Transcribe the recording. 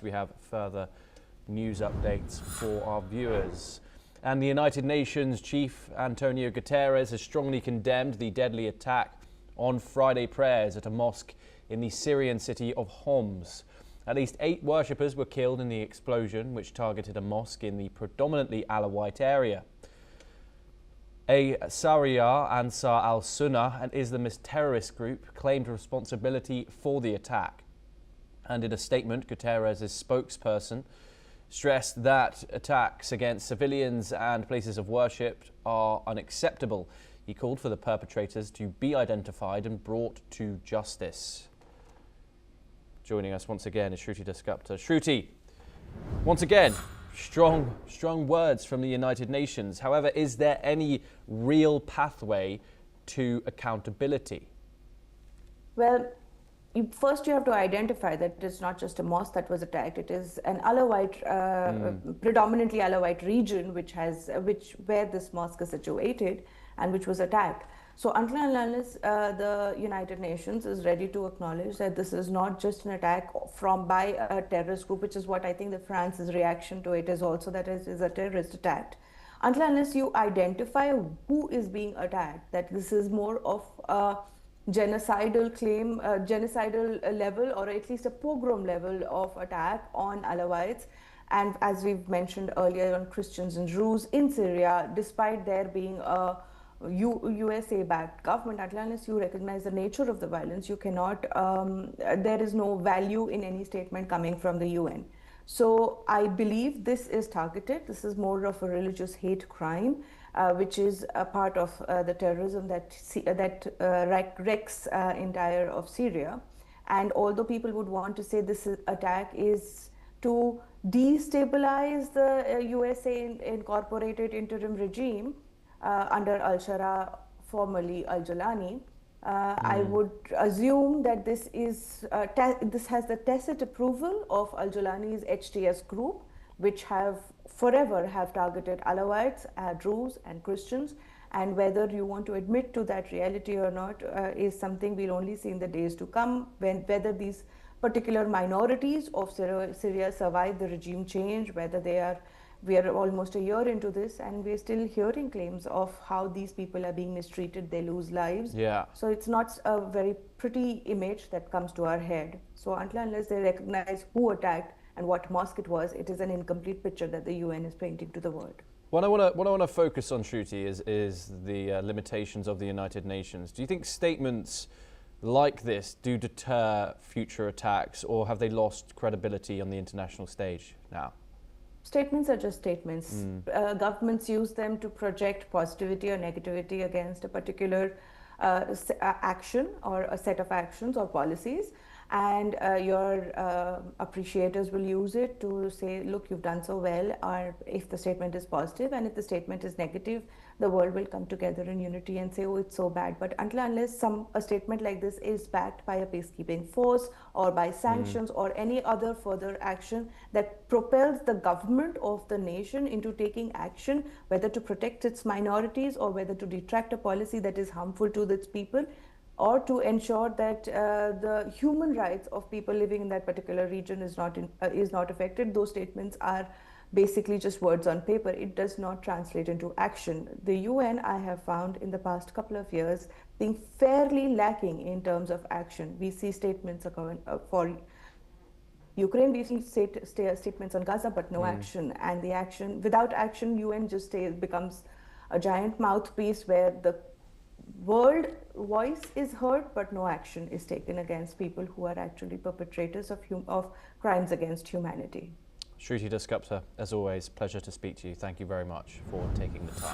We have further news updates for our viewers. And the United Nations chief, Antonio Guterres, has strongly condemned the deadly attack on Friday prayers at a mosque in the Syrian city of Homs. At least 8 worshippers were killed in the explosion, which targeted a mosque in the predominantly Alawite area. A Syria Ansar al-Sunnah, an Islamist terrorist group, claimed responsibility for the attack. And in a statement, Guterres' spokesperson stressed that attacks against civilians and places of worship are unacceptable. He called for the perpetrators to be identified and brought to justice. Joining us once again is Shruti Dasgupta. Shruti, once again, strong words from the United Nations. However, is there any real pathway to accountability? Well, first you have to identify that it's not just a mosque that was attacked. It is an Alawite, predominantly Alawite region where this mosque is situated and which was attacked. So until and unless the United Nations is ready to acknowledge that this is not just an attack by a terrorist group, which is what I think France's reaction to it is also, that it is a terrorist attack. Until and unless you identify who is being attacked, that this is more of a genocidal claim, genocidal level, or at least a pogrom level of attack on Alawites, and as we've mentioned earlier, on Christians and Druze in Syria, despite there being a USA-backed government. Unless you recognize the nature of the violence, you cannot, there is no value in any statement coming from the UN. So I believe this is targeted. This is more of a religious hate crime, which is a part of the terrorism that wrecks entire of Syria. And although people would want to say this attack is to destabilize the USA incorporated interim regime under al-Shara, formerly al-Jalani, I would assume that this has the tacit approval of al-Jalani's HTS group, which have forever targeted Alawites, Druze and Christians, and whether you want to admit to that reality or not is something we'll only see in the days to come, whether these particular minorities of Syria survive the regime change, whether we are almost a year into this and we're still hearing claims of how these people are being mistreated, they lose lives. Yeah. So it's not a very pretty image that comes to our head. So unless they recognize who attacked and what mosque it is an incomplete picture that the UN is painting to the world. What I want to focus on, Shruti, is the limitations of the United Nations. Do you think statements like this do deter future attacks, or have they lost credibility on the international stage now? Statements are just statements. Governments use them to project positivity or negativity against a particular action or a set of actions or policies, and your appreciators will use it to say, look, you've done so well, or if the statement is positive, and if the statement is negative, the world will come together in unity and say, oh, it's so bad. But unless a statement like this is backed by a peacekeeping force or by sanctions or any other further action that propels the government of the nation into taking action, whether to protect its minorities or whether to detract a policy that is harmful to its people, or to ensure that the human rights of people living in that particular region is not affected, those statements are basically just words on paper. It does not translate into action. The UN, I have found in the past couple of years, being fairly lacking in terms of action. We see statements for Ukraine, we see statements on Gaza, but no action. And the action, without action, UN just becomes a giant mouthpiece where the world voice is heard, but no action is taken against people who are actually perpetrators of crimes against humanity. Shruti Dasgupta, as always, pleasure to speak to you. Thank you very much for taking the time.